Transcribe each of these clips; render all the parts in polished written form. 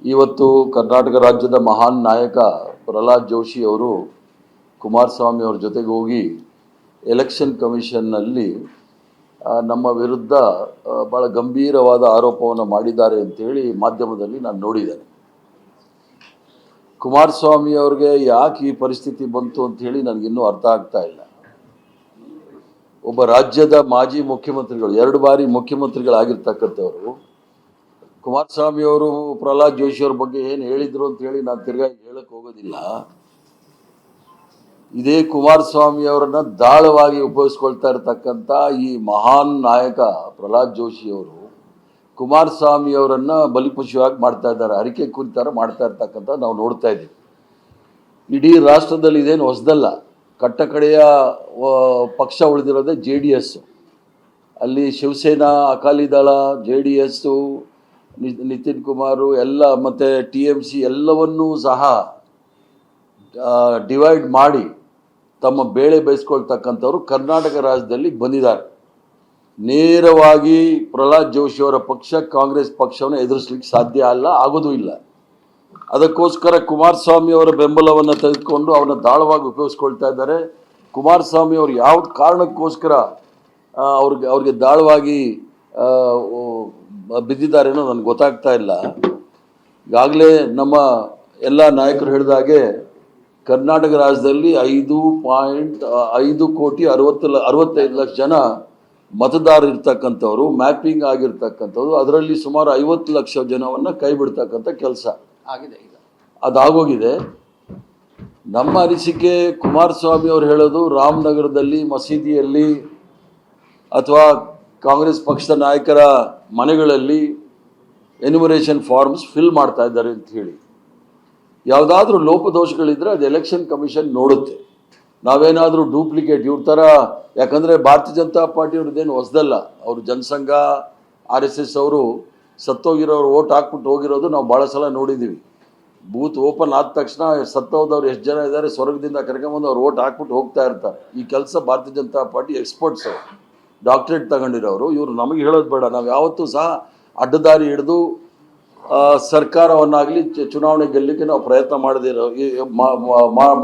ಇವತ್ತು ಕರ್ನಾಟಕ ರಾಜ್ಯದ ಮಹಾನ್ ನಾಯಕ ಪ್ರಹ್ಲಾದ್ ಜೋಶಿ ಅವರು ಕುಮಾರಸ್ವಾಮಿ ಅವರ ಜೊತೆಗೆ ಹೋಗಿ ಎಲೆಕ್ಷನ್ ಕಮಿಷನ್ನಲ್ಲಿ ನಮ್ಮ ವಿರುದ್ಧ ಭಾಳ ಗಂಭೀರವಾದ ಆರೋಪವನ್ನು ಮಾಡಿದ್ದಾರೆ ಅಂತೇಳಿ ಮಾಧ್ಯಮದಲ್ಲಿ ನಾನು ನೋಡಿದ್ದೇನೆ. ಕುಮಾರಸ್ವಾಮಿ ಅವ್ರಿಗೆ ಯಾಕೆ ಈ ಪರಿಸ್ಥಿತಿ ಬಂತು ಅಂಥೇಳಿ ನನಗಿನ್ನೂ ಅರ್ಥ ಆಗ್ತಾ ಇಲ್ಲ. ಒಬ್ಬ ರಾಜ್ಯದ ಮಾಜಿ ಮುಖ್ಯಮಂತ್ರಿಗಳು, 2 ಬಾರಿ ಮುಖ್ಯಮಂತ್ರಿಗಳಾಗಿರ್ತಕ್ಕಂಥವರು ಕುಮಾರಸ್ವಾಮಿ ಅವರು ಪ್ರಹ್ಲಾದ್ ಜೋಶಿ ಅವ್ರ ಬಗ್ಗೆ ಏನು ಹೇಳಿದ್ರು ಅಂತ ಹೇಳಿ ನಾನು ತಿರ್ಗಾ ಹೇಳಕ್ಕೆ ಹೋಗೋದಿಲ್ಲ. ಇದೇ ಕುಮಾರಸ್ವಾಮಿ ಅವರನ್ನ ದಾಳವಾಗಿ ಉಪಯೋಗಿಸ್ಕೊಳ್ತಾ ಇರತಕ್ಕಂಥ ಈ ಮಹಾನ್ ನಾಯಕ ಪ್ರಹ್ಲಾದ್ ಜೋಶಿ ಅವರು ಕುಮಾರಸ್ವಾಮಿ ಅವರನ್ನ ಬಲಿಪಶುವಾಗಿ ಮಾಡ್ತಾ ಇದ್ದಾರೆ, ಅರಿಕೆ ಕುರಿತಾರ ಮಾಡ್ತಾ ಇರ್ತಕ್ಕಂಥ ನಾವು ನೋಡ್ತಾ ಇದ್ದೀವಿ. ಇಡೀ ರಾಷ್ಟ್ರದಲ್ಲಿ ಇದೇನು ಹೊಸದಲ್ಲ. ಕಟ್ಟಕಡೆಯ ಪಕ್ಷ ಉಳಿದಿರೋದೇ JDS. ಅಲ್ಲಿ ಶಿವಸೇನಾ, ಅಕಾಲಿದಳ, JDS, ನಿತಿನ್ ಕುಮಾರ್ ಎಲ್ಲ ಮತ್ತು TMC ಎಲ್ಲವನ್ನೂ ಸಹ ಡಿವೈಡ್ ಮಾಡಿ ತಮ್ಮ ಬೇಳೆ ಬೇಯಿಸ್ಕೊಳ್ತಕ್ಕಂಥವ್ರು ಕರ್ನಾಟಕ ರಾಜ್ಯದಲ್ಲಿ ಬಂದಿದ್ದಾರೆ. ನೇರವಾಗಿ ಪ್ರಹ್ಲಾದ್ ಜೋಶಿ ಅವರ ಪಕ್ಷ ಕಾಂಗ್ರೆಸ್ ಪಕ್ಷವನ್ನು ಎದುರಿಸಲಿಕ್ಕೆ ಸಾಧ್ಯ ಅಲ್ಲ, ಆಗೋದೂ ಇಲ್ಲ. ಅದಕ್ಕೋಸ್ಕರ ಕುಮಾರಸ್ವಾಮಿ ಅವರ ಬೆಂಬಲವನ್ನು ತೆಗೆದುಕೊಂಡು ಅವನ್ನ ದಾಳವಾಗಿ ಉಪಯೋಗಿಸ್ಕೊಳ್ತಾ ಇದ್ದಾರೆ. ಕುಮಾರಸ್ವಾಮಿ ಅವರು ಯಾವ ಕಾರಣಕ್ಕೋಸ್ಕರ ಅವ್ರಿಗೆ ದಾಳವಾಗಿ ಬಿದ್ದಿದ್ದಾರೆ ಅನ್ನೋ ನನಗೆ ಗೊತ್ತಾಗ್ತಾ ಇಲ್ಲ. ಈಗಾಗಲೇ ನಮ್ಮ ಎಲ್ಲ ನಾಯಕರು ಹೇಳಿದ ಹಾಗೆ ಕರ್ನಾಟಕ ರಾಜ್ಯದಲ್ಲಿ 5.65 ಲಕ್ಷ ಜನ ಮತದಾರರು ಇರ್ತಕ್ಕಂಥವ್ರು, ಮ್ಯಾಪಿಂಗ್ ಆಗಿರ್ತಕ್ಕಂಥವ್ರು, ಅದರಲ್ಲಿ ಸುಮಾರು 50 ಲಕ್ಷ ಜನವನ್ನು ಕೈ ಬಿಡ್ತಕ್ಕಂಥ ಕೆಲಸ ಆಗಿದೆ. ಈಗ ಅದಾಗೋಗಿದೆ. ನಮ್ಮ ಅನಿಸಿಕೆ, ಕುಮಾರಸ್ವಾಮಿ ಅವರು ಹೇಳೋದು ರಾಮನಗರದಲ್ಲಿ ಮಸೀದಿಯಲ್ಲಿ ಅಥವಾ ಕಾಂಗ್ರೆಸ್ ಪಕ್ಷದ ನಾಯಕರ ಮನೆಗಳಲ್ಲಿ ಎನ್ಯುಮರೇಷನ್ ಫಾರ್ಮ್ಸ್ ಫಿಲ್ ಮಾಡ್ತಾ ಇದ್ದಾರೆ ಅಂತ ಹೇಳಿ. ಯಾವುದಾದ್ರೂ ಲೋಪದೋಷಗಳಿದ್ರೆ ಅದು ಎಲೆಕ್ಷನ್ ಕಮಿಷನ್ ನೋಡುತ್ತೆ. ನಾವೇನಾದರೂ ಡೂಪ್ಲಿಕೇಟ್ ಇವ್ರ ಥರ, ಯಾಕಂದರೆ ಭಾರತೀಯ ಜನತಾ ಪಾರ್ಟಿಯವ್ರದ್ದೇನು ಹೊಸದಲ್ಲ. ಅವರು ಜನಸಂಘ, RSS ಅವರು ಸತ್ತೋಗಿರೋರು ಓಟ್ ಹಾಕ್ಬಿಟ್ಟು ಹೋಗಿರೋದು ನಾವು ಭಾಳ ಸಲ ನೋಡಿದ್ದೀವಿ. ಬೂತ್ ಓಪನ್ ಆದ ತಕ್ಷಣ ಸತ್ತೋದವ್ರು ಎಷ್ಟು ಜನ ಇದ್ದಾರೆ ಸ್ವರ್ಗದಿಂದ ಕರ್ಕೊಂಬಂದು ಅವ್ರು ಓಟ್ ಹಾಕ್ಬಿಟ್ಟು ಹೋಗ್ತಾ ಇರ್ತಾರೆ. ಈ ಕೆಲಸ ಭಾರತೀಯ ಜನತಾ ಪಾರ್ಟಿ ಎಕ್ಸ್ಪರ್ಟ್ಸ್, ಡಾಕ್ಟ್ರೇಟ್ ತಗೊಂಡಿರೋರು. ಇವರು ನಮಗೆ ಹೇಳೋದು ಬೇಡ. ನಾವು ಯಾವತ್ತೂ ಸಹ ಅಡ್ಡದಾರಿ ಹಿಡಿದು ಸರ್ಕಾರವನ್ನಾಗಲಿ ಚುನಾವಣೆ ಗೆಲ್ಲಲಿಕ್ಕೆ ನಾವು ಪ್ರಯತ್ನ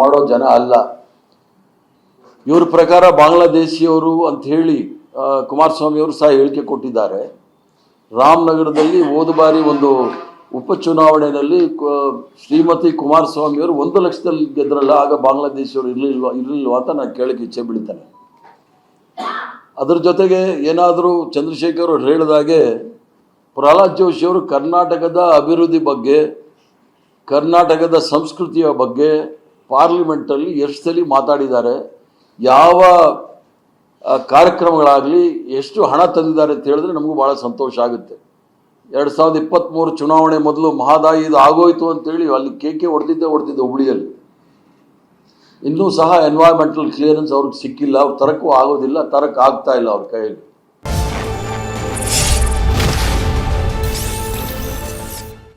ಮಾಡೋ ಜನ ಅಲ್ಲ. ಇವ್ರ ಪ್ರಕಾರ ಬಾಂಗ್ಲಾದೇಶಿಯವರು ಅಂತ ಹೇಳಿ ಕುಮಾರಸ್ವಾಮಿ ಅವರು ಸಹ ಹೇಳಿಕೆ ಕೊಟ್ಟಿದ್ದಾರೆ. ರಾಮನಗರದಲ್ಲಿ ಹೋದ ಬಾರಿ ಒಂದು ಉಪಚುನಾವಣೆಯಲ್ಲಿ ಶ್ರೀಮತಿ ಕುಮಾರಸ್ವಾಮಿ ಅವರು 1 ಲಕ್ಷದಲ್ಲಿ ಗೆದ್ರಲ್ಲ, ಆಗ ಬಾಂಗ್ಲಾದೇಶಿಯವರು ಇರಲಿಲ್ವಾ ಅಂತ ನಾನು ಕೇಳಕ್ಕೆ ಇಚ್ಛೆ ಬೀಳ್ತೇನೆ. ಅದ್ರ ಜೊತೆಗೆ ಏನಾದರೂ ಚಂದ್ರಶೇಖರ್ ಅವರು ಹೇಳಿದಾಗೆ ಪ್ರಹ್ಲಾದ್ ಜೋಶಿ ಅವರು ಕರ್ನಾಟಕದ ಅಭಿವೃದ್ಧಿ ಬಗ್ಗೆ, ಕರ್ನಾಟಕದ ಸಂಸ್ಕೃತಿಯ ಬಗ್ಗೆ ಪಾರ್ಲಿಮೆಂಟಲ್ಲಿ ಎಷ್ಟು ಸಲ ಮಾತಾಡಿದ್ದಾರೆ, ಯಾವ ಕಾರ್ಯಕ್ರಮಗಳಾಗಲಿ ಎಷ್ಟು ಹಣ ತಂದಿದ್ದಾರೆ ಅಂತ ಹೇಳಿದ್ರೆ ನಮಗೂ ಭಾಳ ಸಂತೋಷ ಆಗುತ್ತೆ. 2023 ಚುನಾವಣೆ ಮೊದಲು ಮಹದಾಯಿ ಇದು ಆಗೋಯ್ತು ಅಂತೇಳಿ ಅಲ್ಲಿ ಕೇಕೆ ಹೊಡೆದಿದ್ದೆ ಹುಬ್ಳಿಯಲ್ಲಿ. ಇನ್ನೂ ಸಹ ಎನ್ವೈರ್ಮೆಂಟಲ್ ಕ್ಲಿಯರೆನ್ಸ್ ಅವ್ರಿಗೆ ಸಿಕ್ಕಿಲ್ಲ, ಅವ್ರು ತರಕ್ಕೂ ಆಗೋದಿಲ್ಲ, ತರಕ್ಕೆ ಆಗ್ತಾ ಇಲ್ಲ ಅವ್ರ ಕೈಯಲ್ಲಿ.